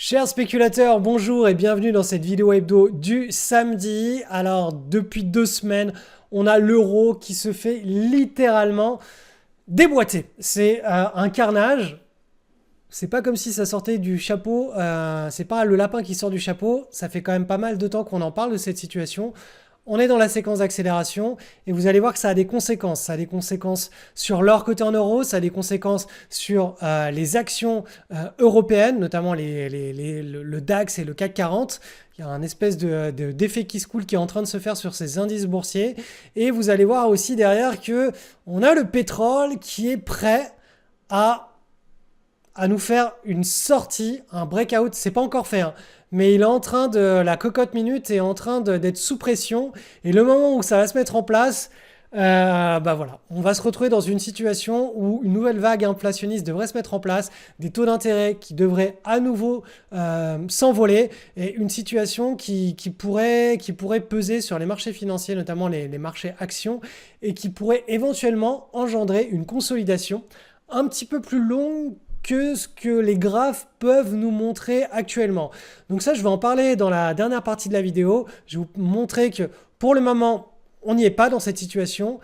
Chers spéculateurs, bonjour et bienvenue dans cette vidéo hebdo du samedi. Alors, depuis 2 semaines, on a l'euro qui se fait littéralement déboîter. C'est un carnage. C'est pas comme si ça sortait du chapeau. C'est pas le lapin qui sort du chapeau. Ça fait quand même pas mal de temps qu'on en parle de cette situation. On est dans la séquence d'accélération et vous allez voir que ça a des conséquences. Ça a des conséquences sur l'or coté en euros, ça a des conséquences sur les actions européennes, notamment le DAX et le CAC 40. Il y a un espèce d'effet qui se coule qui est en train de se faire sur ces indices boursiers. Et vous allez voir aussi derrière que on a le pétrole qui est prêt à nous faire une sortie, un breakout. C'est pas encore fait, hein, mais il est en train la cocotte minute est en train d'être sous pression. Et le moment où ça va se mettre en place, bah voilà, on va se retrouver dans une situation où une nouvelle vague inflationniste devrait se mettre en place, des taux d'intérêt qui devraient à nouveau s'envoler, et une situation qui pourrait peser sur les marchés financiers, notamment les marchés actions, et qui pourrait éventuellement engendrer une consolidation un petit peu plus longue que ce que les graphes peuvent nous montrer actuellement. Donc ça, je vais en parler dans la dernière partie de la vidéo. Je vais vous montrer que pour le moment, on n'y est pas dans cette situation.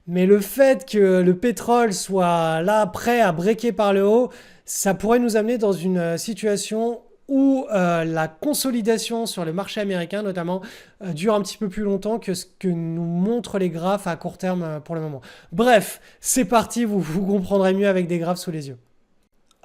Mais le fait que le pétrole soit là, prêt à breaker par le haut, ça pourrait nous amener dans une situation où la consolidation sur le marché américain notamment dure un petit peu plus longtemps que ce que nous montrent les graphes à court terme pour le moment. Bref, c'est parti, vous comprendrez mieux avec des graphes sous les yeux.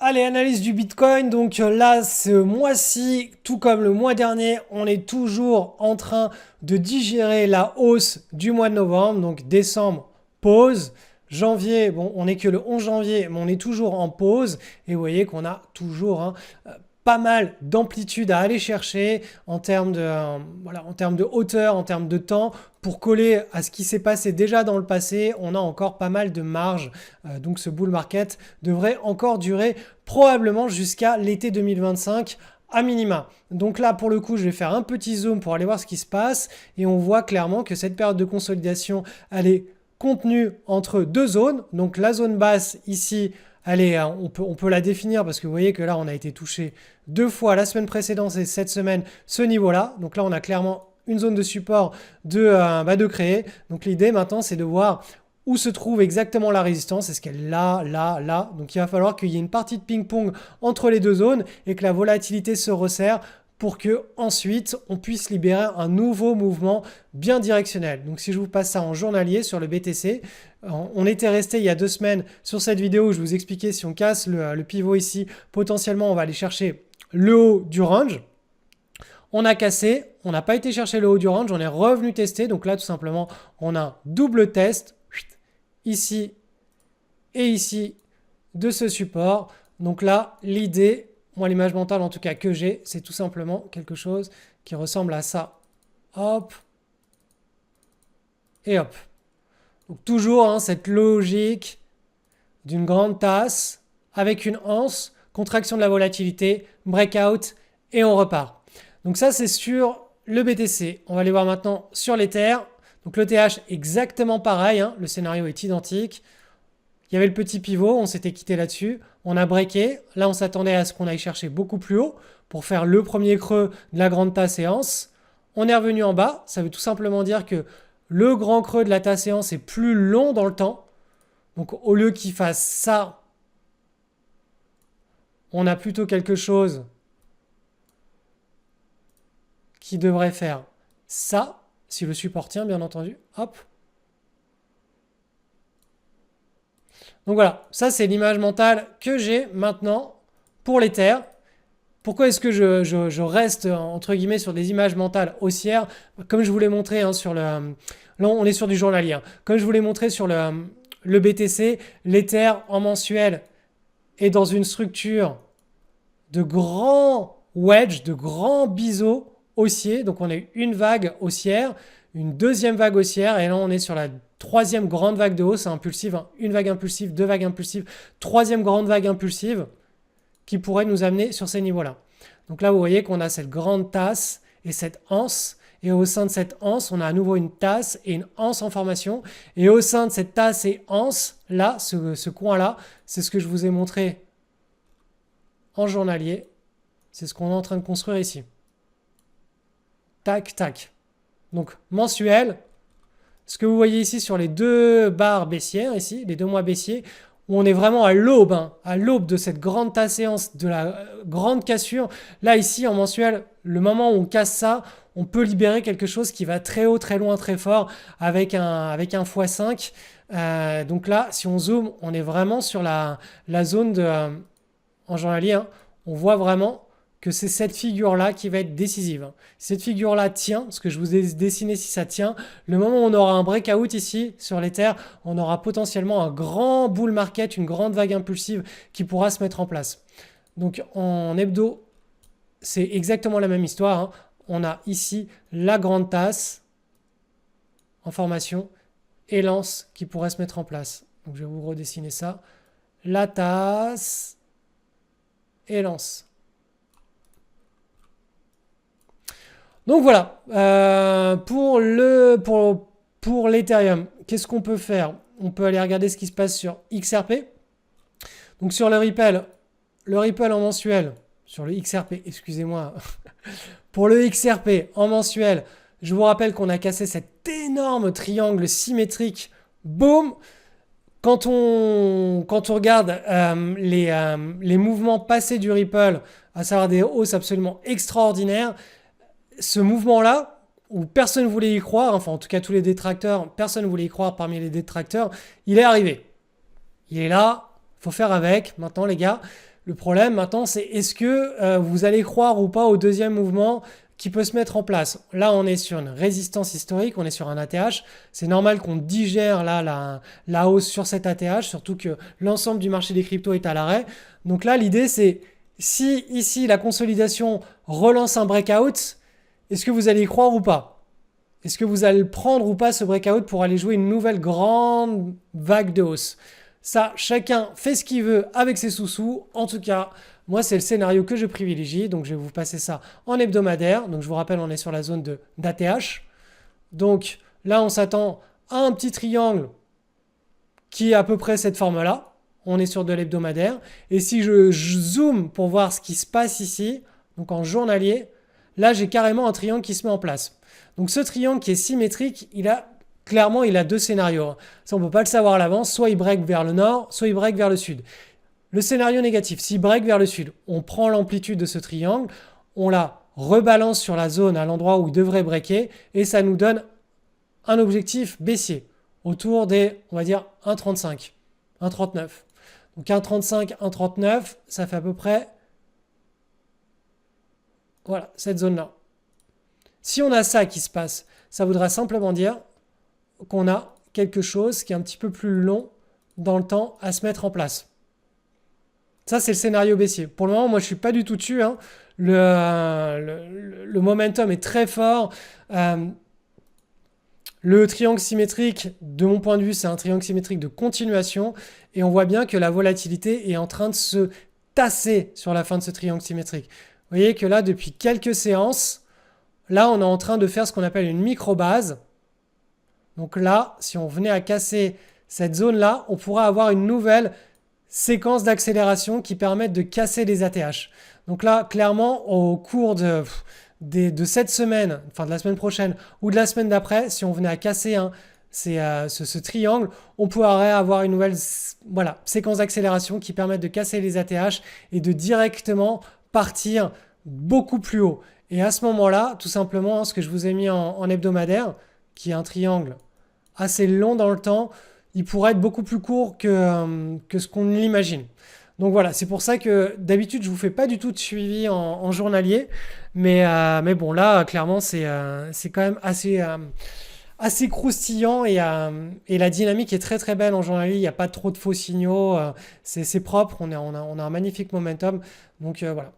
Allez, analyse du Bitcoin. Donc là, ce mois-ci, tout comme le mois dernier, on est toujours en train de digérer la hausse du mois de novembre. Donc décembre, pause. Janvier, bon, on n'est que le 11 janvier, mais on est toujours en pause. Et vous voyez qu'on a toujours pas mal d'amplitude à aller chercher en termes en termes de hauteur, en termes de temps. Pour coller à ce qui s'est passé déjà dans le passé, on a encore pas mal de marge. Donc ce bull market devrait encore durer probablement jusqu'à l'été 2025 à minima. Donc là, pour le coup, je vais faire un petit zoom pour aller voir ce qui se passe. Et on voit clairement que cette période de consolidation, elle est contenue entre deux zones. Donc la zone basse ici, allez, on peut la définir parce que vous voyez que là, on a été touché 2 fois la semaine précédente et cette semaine, ce niveau-là. Donc là, on a clairement une zone de support de créer. Donc l'idée maintenant, c'est de voir où se trouve exactement la résistance. Est-ce qu'elle est là, là, là? Donc il va falloir qu'il y ait une partie de ping-pong entre les deux zones et que la volatilité se resserre pour que ensuite on puisse libérer un nouveau mouvement bien directionnel. Donc si je vous passe ça en journalier sur le BTC, on était resté il y a 2 semaines sur cette vidéo où je vous expliquais si on casse le pivot ici, potentiellement on va aller chercher le haut du range. On a cassé, on n'a pas été chercher le haut du range, on est revenu tester. Donc là tout simplement on a un double test ici et ici de ce support. Donc là l'idée, moi, l'image mentale en tout cas que j'ai, c'est tout simplement quelque chose qui ressemble à ça. Hop. Et hop. Donc toujours cette logique d'une grande tasse avec une anse, contraction de la volatilité, breakout et on repart. Donc ça, c'est sur le BTC. On va aller voir maintenant sur l'Ether. Donc l'ETH, exactement pareil. Le scénario est identique. Il y avait le petit pivot, on s'était quitté là-dessus, on a breaké. Là, on s'attendait à ce qu'on aille chercher beaucoup plus haut pour faire le premier creux de la grande tasse séance. On est revenu en bas, ça veut tout simplement dire que le grand creux de la tasse séance est plus long dans le temps. Donc au lieu qu'il fasse ça, on a plutôt quelque chose qui devrait faire ça, si le support tient bien entendu. Hop. Donc voilà, ça c'est l'image mentale que j'ai maintenant pour l'Ether. Pourquoi est-ce que je reste entre guillemets sur des images mentales haussières? Comme je vous l'ai montré sur le... Là on est sur du journalier. Comme je vous l'ai montré sur le BTC, l'Ether en mensuel est dans une structure de grands wedges, de grands biseaux haussiers. Donc on a eu une vague haussière, une deuxième vague haussière et là on est sur la troisième grande vague de hausse impulsive, une vague impulsive, deux vagues impulsives, troisième grande vague impulsive qui pourrait nous amener sur ces niveaux-là. Donc là, vous voyez qu'on a cette grande tasse et cette anse. Et au sein de cette anse, on a à nouveau une tasse et une anse en formation. Et au sein de cette tasse et anse, là, ce coin-là, c'est ce que je vous ai montré en journalier. C'est ce qu'on est en train de construire ici. Tac, tac. Donc mensuel. Ce que vous voyez ici sur les deux barres baissières, ici, les 2 mois baissiers, où on est vraiment à l'aube, hein, à l'aube de cette grande séance, de la grande cassure. Là, ici, en mensuel, le moment où on casse ça, on peut libérer quelque chose qui va très haut, très loin, très fort avec un x5. Donc là, si on zoome, on est vraiment sur la zone en journalier. Hein, on voit vraiment que c'est cette figure-là qui va être décisive. Si cette figure-là tient, ce que je vous ai dessiné si ça tient, le moment où on aura un breakout ici sur les terres, on aura potentiellement un grand bull market, une grande vague impulsive qui pourra se mettre en place. Donc en hebdo, c'est exactement la même histoire. Hein. On a ici la grande tasse en formation et lance qui pourrait se mettre en place. Donc je vais vous redessiner ça. La tasse et lance. Donc voilà, pour l'Ethereum, qu'est-ce qu'on peut faire? On peut aller regarder ce qui se passe sur XRP. Donc sur le Ripple en mensuel, sur le XRP, excusez-moi, pour le XRP en mensuel, je vous rappelle qu'on a cassé cet énorme triangle symétrique, boum. Quand on regarde les mouvements passés du Ripple, à savoir des hausses absolument extraordinaires, ce mouvement-là, où personne ne voulait y croire, enfin en tout cas tous les détracteurs, personne ne voulait y croire parmi les détracteurs, il est arrivé. Il est là, il faut faire avec. Maintenant les gars, le problème maintenant c'est est-ce que vous allez croire ou pas au deuxième mouvement qui peut se mettre en place. Là on est sur une résistance historique, on est sur un ATH. C'est normal qu'on digère là la hausse sur cet ATH, surtout que l'ensemble du marché des cryptos est à l'arrêt. Donc là l'idée c'est si ici la consolidation relance un breakout, est-ce que vous allez y croire ou pas? Est-ce que vous allez prendre ou pas ce breakout pour aller jouer une nouvelle grande vague de hausse? Ça, chacun fait ce qu'il veut avec ses sous-sous. En tout cas, moi, c'est le scénario que je privilégie. Donc, je vais vous passer ça en hebdomadaire. Donc, je vous rappelle, on est sur la zone d'ATH. Donc, là, on s'attend à un petit triangle qui est à peu près cette forme-là. On est sur de l'hebdomadaire. Et si je zoome pour voir ce qui se passe ici, donc en journalier, là, j'ai carrément un triangle qui se met en place. Donc ce triangle qui est symétrique, clairement, il a 2 scénarios. Ça, on ne peut pas le savoir à l'avance. Soit il break vers le nord, soit il break vers le sud. Le scénario négatif, s'il break vers le sud, on prend l'amplitude de ce triangle, on la rebalance sur la zone à l'endroit où il devrait breaker et ça nous donne un objectif baissier autour des, on va dire, 1,35, 1,39. Donc 1,35, 1,39, ça fait à peu près... Voilà, cette zone-là. Si on a ça qui se passe, ça voudra simplement dire qu'on a quelque chose qui est un petit peu plus long dans le temps à se mettre en place. Ça, c'est le scénario baissier. Pour le moment, moi, je ne suis pas du tout dessus. Hein. Le momentum est très fort. Le triangle symétrique, de mon point de vue, c'est un triangle symétrique de continuation. Et on voit bien que la volatilité est en train de se tasser sur la fin de ce triangle symétrique. Vous voyez que là, depuis quelques séances, là, on est en train de faire ce qu'on appelle une micro-base. Donc là, si on venait à casser cette zone-là, on pourra avoir une nouvelle séquence d'accélération qui permettent de casser les ATH. Donc là, clairement, au cours de cette semaine, enfin de la semaine prochaine ou de la semaine d'après, si on venait à casser ce triangle, on pourrait avoir une nouvelle séquence d'accélération qui permettent de casser les ATH et de directement partir beaucoup plus haut. Et à ce moment-là, tout simplement, ce que je vous ai mis en hebdomadaire, qui est un triangle assez long dans le temps, il pourrait être beaucoup plus court que ce qu'on l'imagine. Donc voilà, c'est pour ça que d'habitude, je ne vous fais pas du tout de suivi en journalier. Mais bon, là, clairement, c'est quand même assez croustillant et la dynamique est très très belle en journalier. Il n'y a pas trop de faux signaux. C'est propre, on a un magnifique momentum. Donc voilà.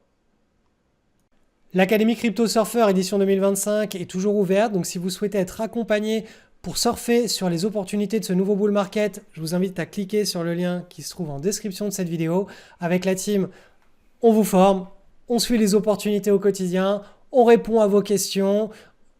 L'Académie Crypto Surfer édition 2025 est toujours ouverte. Donc si vous souhaitez être accompagné pour surfer sur les opportunités de ce nouveau bull market, je vous invite à cliquer sur le lien qui se trouve en description de cette vidéo. Avec la team, on vous forme, on suit les opportunités au quotidien, on répond à vos questions,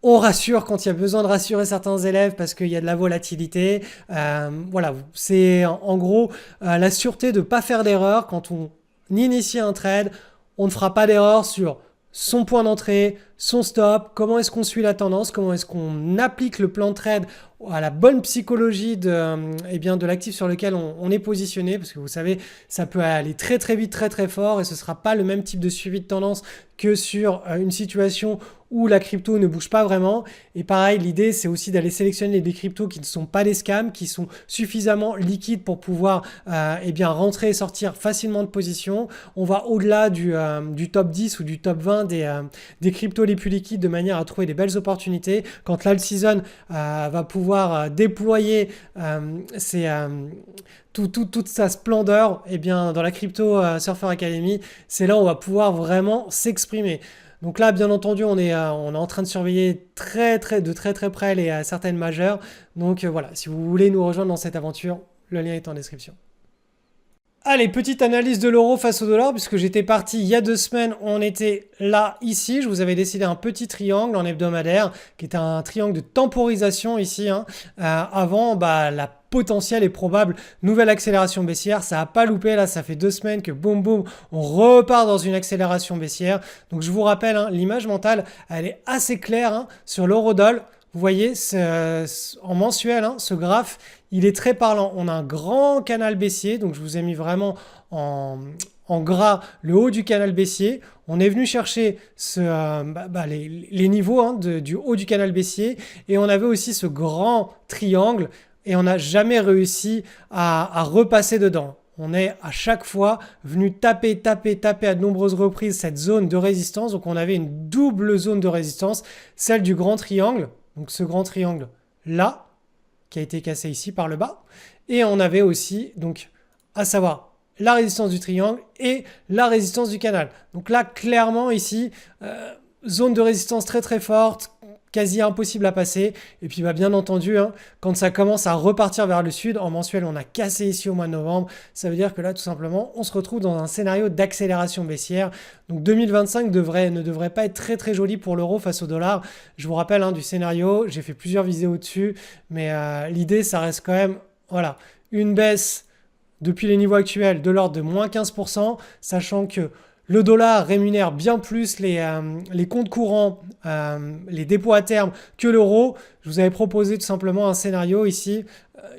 on rassure quand il y a besoin de rassurer certains élèves parce qu'il y a de la volatilité. Voilà, c'est en gros la sûreté de ne pas faire d'erreur quand on initie un trade. on ne fera pas d'erreur sur son point d'entrée, son stop, comment est-ce qu'on suit la tendance, comment est-ce qu'on applique le plan de trade à la bonne psychologie de l'actif sur lequel on est positionné, parce que vous savez, ça peut aller très très vite, très très fort, et ce ne sera pas le même type de suivi de tendance que sur une situation où la crypto ne bouge pas vraiment. Et pareil, l'idée, c'est aussi d'aller sélectionner des cryptos qui ne sont pas des scams, qui sont suffisamment liquides pour pouvoir rentrer et sortir facilement de position. On va au-delà du top 10 ou du top 20 des cryptos les plus liquides de manière à trouver des belles opportunités. Quand l'alt season va pouvoir déployer toute sa splendeur, dans la Crypto Surfer Academy, c'est là où on va pouvoir vraiment s'exprimer. Donc là, bien entendu, on est en train de surveiller de très très près certaines majeures. Donc voilà, si vous voulez nous rejoindre dans cette aventure, le lien est en description. Allez, petite analyse de l'euro face au dollar, puisque j'étais parti il y a 2 semaines, on était là, ici. Je vous avais décidé un petit triangle en hebdomadaire, qui est un triangle de temporisation ici, avant la potentielle et probable nouvelle accélération baissière. Ça n'a pas loupé, là, ça fait 2 semaines que boum boum, on repart dans une accélération baissière. Donc je vous rappelle, l'image mentale, elle est assez claire sur l'euro-dollar. Vous voyez, en mensuel, ce graphe, il est très parlant. On a un grand canal baissier, donc je vous ai mis vraiment en gras le haut du canal baissier. On est venu chercher les niveaux du haut du canal baissier, et on avait aussi ce grand triangle, et on n'a jamais réussi à repasser dedans. On est à chaque fois venu taper à de nombreuses reprises cette zone de résistance. Donc on avait une double zone de résistance, celle du grand triangle. Donc ce grand triangle là, qui a été cassé ici par le bas. Et on avait aussi, donc, à savoir la résistance du triangle et la résistance du canal. Donc là, clairement ici, zone de résistance très très forte, quasi impossible à passer. Et puis bien entendu, quand ça commence à repartir vers le sud, en mensuel, on a cassé ici au mois de novembre. Ça veut dire que là, tout simplement, on se retrouve dans un scénario d'accélération baissière. Donc 2025 ne devrait pas être très très joli pour l'euro face au dollar. Je vous rappelle du scénario, j'ai fait plusieurs vidéos dessus, mais l'idée, ça reste quand même, voilà, une baisse depuis les niveaux actuels de l'ordre de moins 15%, sachant que le dollar rémunère bien plus les comptes courants, les dépôts à terme que l'euro. Je vous avais proposé tout simplement un scénario ici,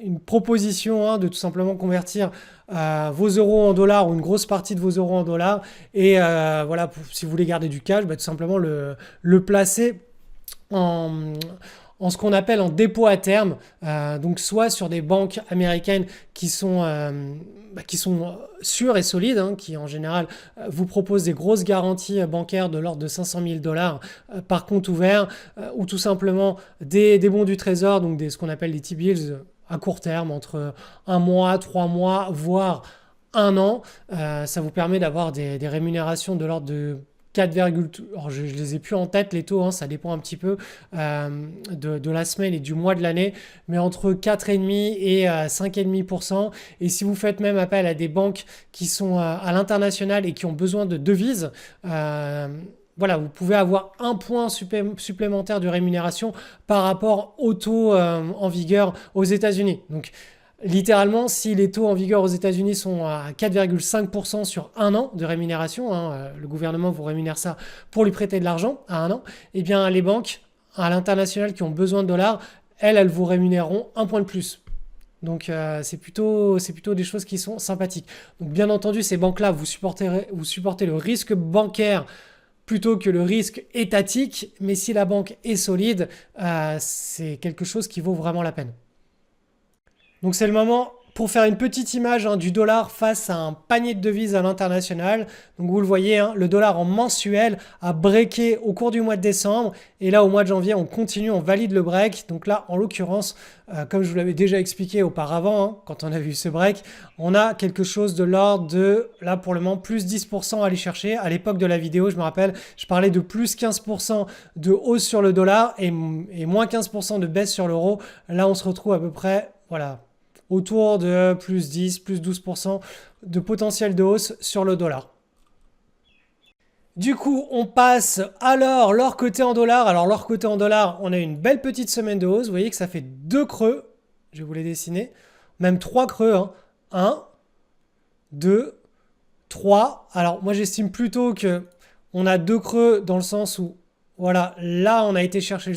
une proposition de tout simplement convertir vos euros en dollars ou une grosse partie de vos euros en dollars. Et voilà, si vous voulez garder du cash, tout simplement le placer en ce qu'on appelle en dépôt à terme, donc soit sur des banques américaines qui sont sûres et solides, qui en général vous proposent des grosses garanties bancaires de l'ordre de 500 000 dollars par compte ouvert, ou tout simplement des bons du trésor, donc ce qu'on appelle des T-bills à court terme, entre 1 mois, 3 mois, voire 1 an. Ça vous permet d'avoir des rémunérations de l'ordre de 4, alors je les ai plus en tête les taux, ça dépend un petit peu de la semaine et du mois de l'année, mais entre 4,5 et 5,5%. Et si vous faites même appel à des banques qui sont à l'international et qui ont besoin de devises, voilà, vous pouvez avoir un point supplémentaire de rémunération par rapport aux taux en vigueur aux États-Unis. Donc, littéralement, si les taux en vigueur aux États-Unis sont à 4,5% sur 1 an de rémunération, le gouvernement vous rémunère ça pour lui prêter de l'argent à 1 an, et bien les banques à l'international qui ont besoin de dollars, elles vous rémunéreront 1 point de plus. Donc c'est plutôt des choses qui sont sympathiques. Donc bien entendu, ces banques-là, vous supportez le risque bancaire plutôt que le risque étatique, mais si la banque est solide, c'est quelque chose qui vaut vraiment la peine. Donc c'est le moment pour faire une petite image du dollar face à un panier de devises à l'international. Donc vous le voyez, le dollar en mensuel a breaké au cours du mois de décembre. Et là, au mois de janvier, on continue, on valide le break. Donc là, en l'occurrence, comme je vous l'avais déjà expliqué auparavant, quand on a vu ce break, on a quelque chose de l'ordre de, là pour le moment, plus 10% à aller chercher. À l'époque de la vidéo, je me rappelle, je parlais de plus 15% de hausse sur le dollar et moins 15% de baisse sur l'euro. Là, on se retrouve à peu près, voilà, autour de plus 10, plus 12% de potentiel de hausse sur le dollar. Du coup, on passe alors leur côté en dollars. Alors leur côté en dollars, on a une belle petite semaine de hausse. Vous voyez que ça fait 2 creux. Je vais vous les dessiner. Même 3 creux. 1, 2, 3. Alors moi j'estime plutôt que on a deux creux dans le sens où voilà, là on a été chercher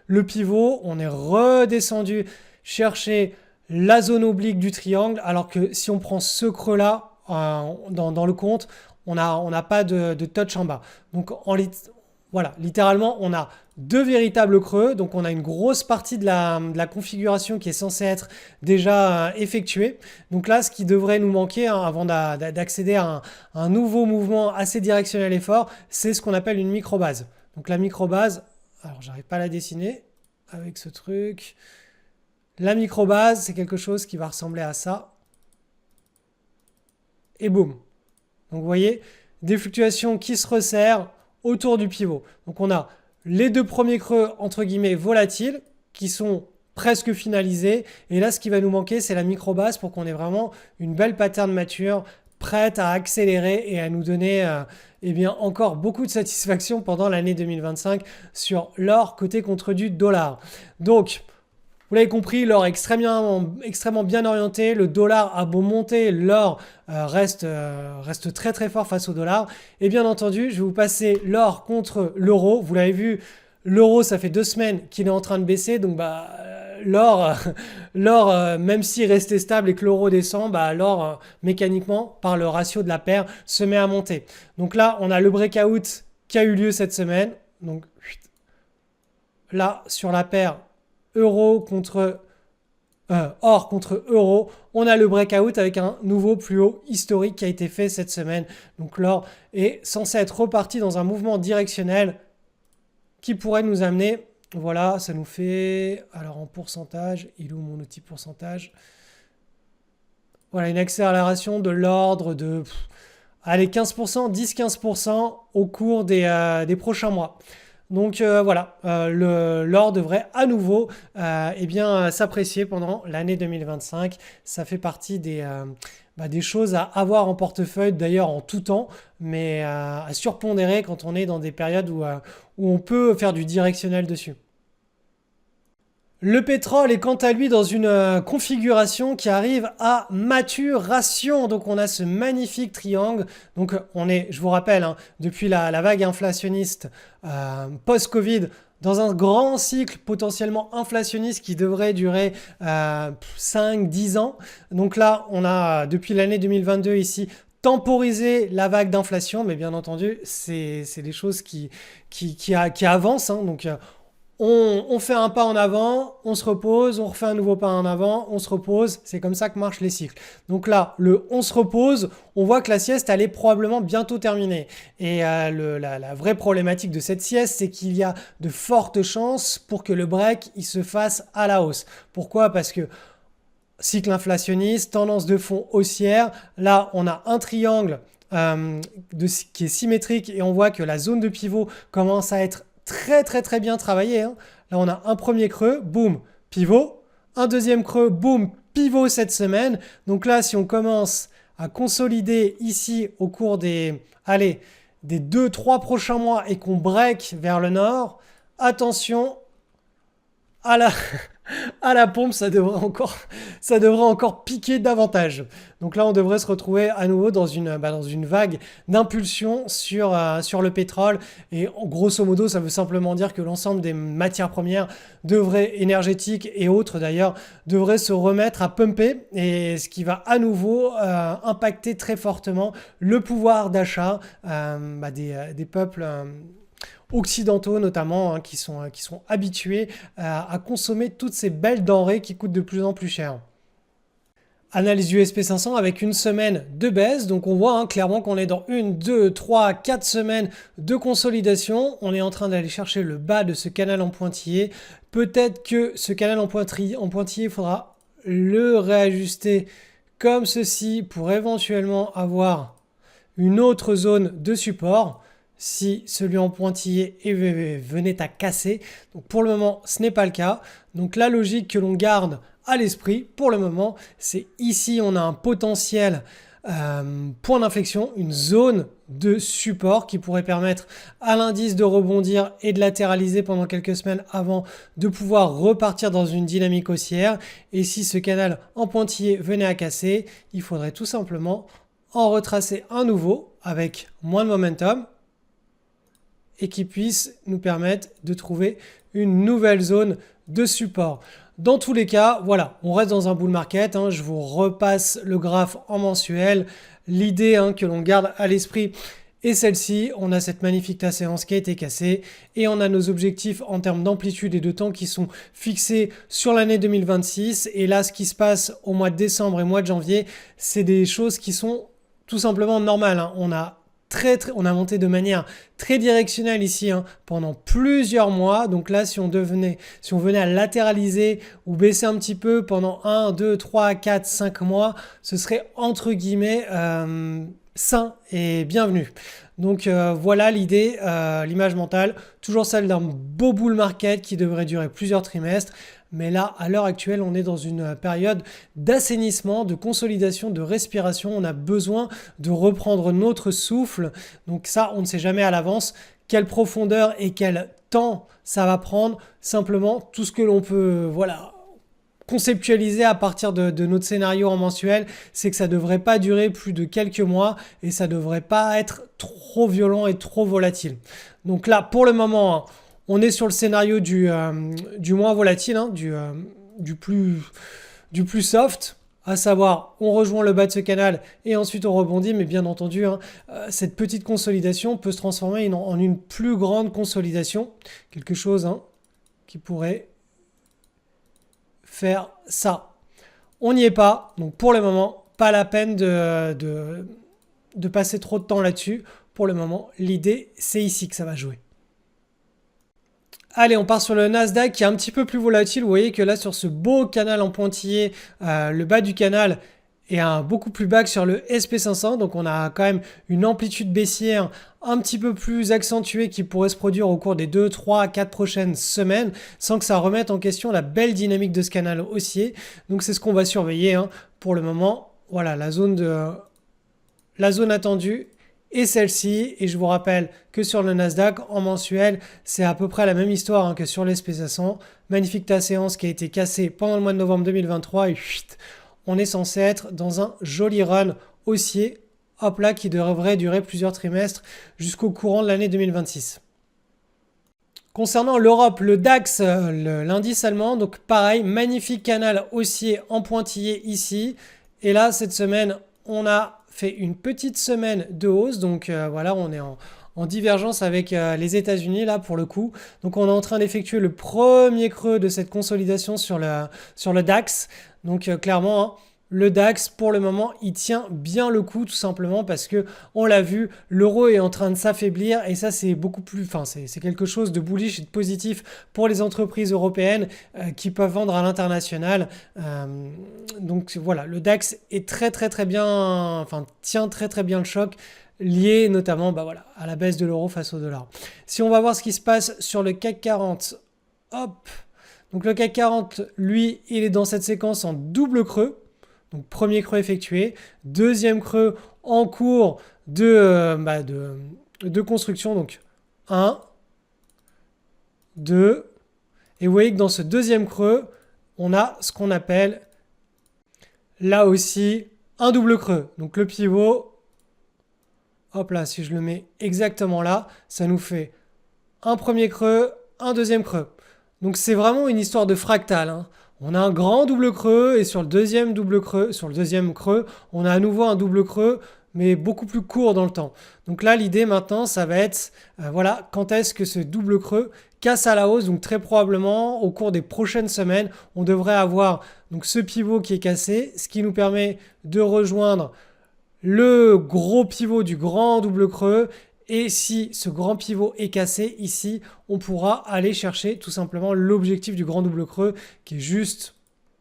le pivot, on est redescendu chercher la zone oblique du triangle, alors que si on prend ce creux là dans le compte, on n'a pas de touch en bas. Donc voilà, littéralement on a deux véritables creux, donc on a une grosse partie de la configuration qui est censée être déjà effectuée. Donc là, ce qui devrait nous manquer avant d'accéder à un nouveau mouvement assez directionnel et fort, c'est ce qu'on appelle une microbase. Donc la microbase, alors j'arrive pas à la dessiner avec ce truc. La microbase, c'est quelque chose qui va ressembler à ça. Et boum. Donc vous voyez, des fluctuations qui se resserrent autour du pivot. Donc on a les deux premiers creux, entre guillemets, volatiles, qui sont presque finalisés. Et là, ce qui va nous manquer, c'est la microbase pour qu'on ait vraiment une belle pattern mature, prête à accélérer et à nous donner eh bien, encore beaucoup de satisfaction pendant l'année 2025 sur l'or côté contre du dollar. Donc, vous l'avez compris, l'or est extrêmement bien orienté. Le dollar a beau monter, l'or reste très très fort face au dollar. Et bien entendu, je vais vous passer l'or contre l'euro. Vous l'avez vu, l'euro, ça fait 2 semaines qu'il est en train de baisser. Donc l'or, même s'il restait stable et que l'euro descend, l'or, mécaniquement, par le ratio de la paire, se met à monter. Donc là, on a le breakout qui a eu lieu cette semaine. Donc là, sur la paire or contre euro, on a le breakout avec un nouveau plus haut historique qui a été fait cette semaine. Donc l'or est censé être reparti dans un mouvement directionnel qui pourrait nous amener, voilà, ça nous fait, alors en pourcentage, il est où mon outil pourcentage? Voilà, une accélération de l'ordre de, allez, 15%, 10-15% au cours des prochains mois. Donc voilà, l'or devrait à nouveau s'apprécier pendant l'année 2025. Ça fait partie des choses à avoir en portefeuille, d'ailleurs en tout temps, mais à surpondérer quand on est dans des périodes où on peut faire du directionnel dessus. Le pétrole est quant à lui dans une configuration qui arrive à maturation. Donc on a ce magnifique triangle. Donc on est, je vous rappelle, depuis la vague inflationniste post-Covid, dans un grand cycle potentiellement inflationniste qui devrait durer 5-10 ans. Donc là, on a depuis l'année 2022 ici temporiser la vague d'inflation, mais bien entendu, c'est des choses qui avancent. Donc on fait un pas en avant, on se repose, on refait un nouveau pas en avant, on se repose. C'est comme ça que marchent les cycles. Donc là, on se repose, on voit que la sieste, elle est probablement bientôt terminée. Et la vraie problématique de cette sieste, c'est qu'il y a de fortes chances pour que le break, il se fasse à la hausse. Pourquoi? Parce que cycle inflationniste, tendance de fond haussière. Là, on a un triangle qui est symétrique et on voit que la zone de pivot commence à être très très très bien travaillée. Là, on a un premier creux, boum, pivot. Un deuxième creux, boum, pivot cette semaine. Donc là, si on commence à consolider ici au cours des 2-3 prochains mois et qu'on break vers le nord, attention à la pompe, ça devrait encore piquer davantage. Donc là, on devrait se retrouver à nouveau dans une vague d'impulsion sur le pétrole. Et grosso modo, ça veut simplement dire que l'ensemble des matières premières énergétiques et autres d'ailleurs, devraient se remettre à pumper. Et ce qui va à nouveau impacter très fortement le pouvoir d'achat des peuples occidentaux notamment, qui sont habitués à consommer toutes ces belles denrées qui coûtent de plus en plus cher. Analyse du SP500 avec une semaine de baisse. Donc on voit clairement qu'on est dans 1, 2, 3, 4 semaines de consolidation. On est en train d'aller chercher le bas de ce canal en pointillé. Peut-être que ce canal en pointillé, il faudra le réajuster comme ceci pour éventuellement avoir une autre zone de support si celui en pointillé venait à casser. Donc pour le moment, ce n'est pas le cas. Donc la logique que l'on garde à l'esprit pour le moment, c'est ici on a un potentiel point d'inflexion, une zone de support qui pourrait permettre à l'indice de rebondir et de latéraliser pendant quelques semaines avant de pouvoir repartir dans une dynamique haussière. Et si ce canal en pointillé venait à casser, il faudrait tout simplement en retracer un nouveau avec moins de momentum et qui puisse nous permettre de trouver une nouvelle zone de support. Dans tous les cas, voilà, on reste dans un bull market. Je vous repasse le graphe en mensuel. L'idée que l'on garde à l'esprit est celle-ci. On a cette magnifique séance qui a été cassée et on a nos objectifs en termes d'amplitude et de temps qui sont fixés sur l'année 2026. Et là, ce qui se passe au mois de décembre et mois de janvier, c'est des choses qui sont tout simplement normales. On a monté de manière très directionnelle ici pendant plusieurs mois. Donc là, si on venait à latéraliser ou baisser un petit peu pendant 1, 2, 3, 4, 5 mois, ce serait entre guillemets sain et bienvenu. Donc voilà l'idée, l'image mentale, toujours celle d'un beau bull market qui devrait durer plusieurs trimestres. Mais là, à l'heure actuelle, on est dans une période d'assainissement, de consolidation, de respiration. On a besoin de reprendre notre souffle. Donc ça, on ne sait jamais à l'avance quelle profondeur et quel temps ça va prendre. Simplement, tout ce que l'on peut conceptualiser à partir de notre scénario en mensuel, c'est que ça ne devrait pas durer plus de quelques mois et ça ne devrait pas être trop violent et trop volatile. Donc là, pour le moment, on est sur le scénario du moins volatile, du plus soft, à savoir on rejoint le bas de ce canal et ensuite on rebondit, mais bien entendu, cette petite consolidation peut se transformer en une plus grande consolidation, quelque chose qui pourrait faire ça. On n'y est pas, donc pour le moment, pas la peine de passer trop de temps là-dessus. Pour le moment, l'idée, c'est ici que ça va jouer. Allez, on part sur le Nasdaq qui est un petit peu plus volatile. Vous voyez que là, sur ce beau canal en pointillé, le bas du canal est beaucoup plus bas que sur le SP500. Donc, on a quand même une amplitude baissière un petit peu plus accentuée qui pourrait se produire au cours des 2, 3, 4 prochaines semaines sans que ça remette en question la belle dynamique de ce canal haussier. Donc, c'est ce qu'on va surveiller pour le moment. Voilà, la zone attendue et celle-ci. Et je vous rappelle que sur le Nasdaq, en mensuel, c'est à peu près la même histoire que sur l'SP500. Magnifique séance qui a été cassée pendant le mois de novembre 2023 et on est censé être dans un joli run haussier, hop là, qui devrait durer plusieurs trimestres jusqu'au courant de l'année 2026. Concernant l'Europe, le DAX, l'indice allemand, donc pareil, magnifique canal haussier en pointillé ici. Et là, cette semaine, on a fait une petite semaine de hausse. Donc voilà, on est en divergence avec les États-Unis là pour le coup. Donc on est en train d'effectuer le premier creux de cette consolidation sur le DAX. Donc clairement, le DAX pour le moment il tient bien le coup tout simplement parce que on l'a vu, l'euro est en train de s'affaiblir et ça c'est c'est quelque chose de bullish et de positif pour les entreprises européennes qui peuvent vendre à l'international. Donc voilà, le DAX est très bien, tient très bien le choc, lié notamment à la baisse de l'euro face au dollar. Si on va voir ce qui se passe sur le CAC 40, hop, donc le CAC 40, lui, il est dans cette séquence en double creux. Donc premier creux effectué, deuxième creux en cours de construction. Donc 1, 2, et vous voyez que dans ce deuxième creux, on a ce qu'on appelle là aussi un double creux. Donc le pivot, hop là, si je le mets exactement là, ça nous fait un premier creux, un deuxième creux. Donc c'est vraiment une histoire de fractal. On a un grand double creux et sur le deuxième creux, on a à nouveau un double creux, mais beaucoup plus court dans le temps. Donc là, l'idée maintenant, ça va être, quand est-ce que ce double creux casse à la hausse. Donc très probablement, au cours des prochaines semaines, on devrait avoir donc ce pivot qui est cassé, ce qui nous permet de rejoindre le gros pivot du grand double creux. Et si ce grand pivot est cassé ici, on pourra aller chercher tout simplement l'objectif du grand double creux qui est juste,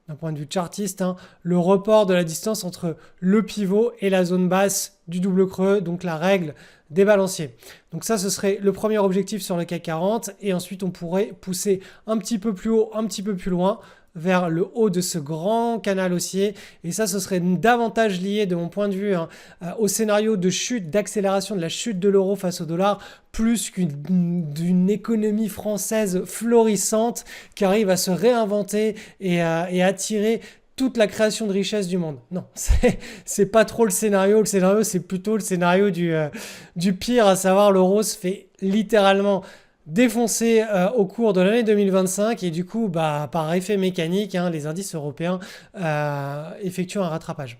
d'un point de vue chartiste, le report de la distance entre le pivot et la zone basse du double creux, donc la règle des balanciers. Donc ça, ce serait le premier objectif sur le CAC 40 et ensuite on pourrait pousser un petit peu plus haut, un petit peu plus loin vers le haut de ce grand canal haussier. Et ça, ce serait davantage lié, de mon point de vue, au scénario de chute, d'accélération de la chute de l'euro face au dollar, plus d'une économie française florissante qui arrive à se réinventer et à attirer toute la création de richesse du monde. Non, c'est pas trop le scénario. Le scénario, c'est plutôt le scénario du pire, à savoir l'euro se fait littéralement défoncer au cours de l'année 2025 et du coup, bah, par effet mécanique, hein, les indices européens effectuent un rattrapage.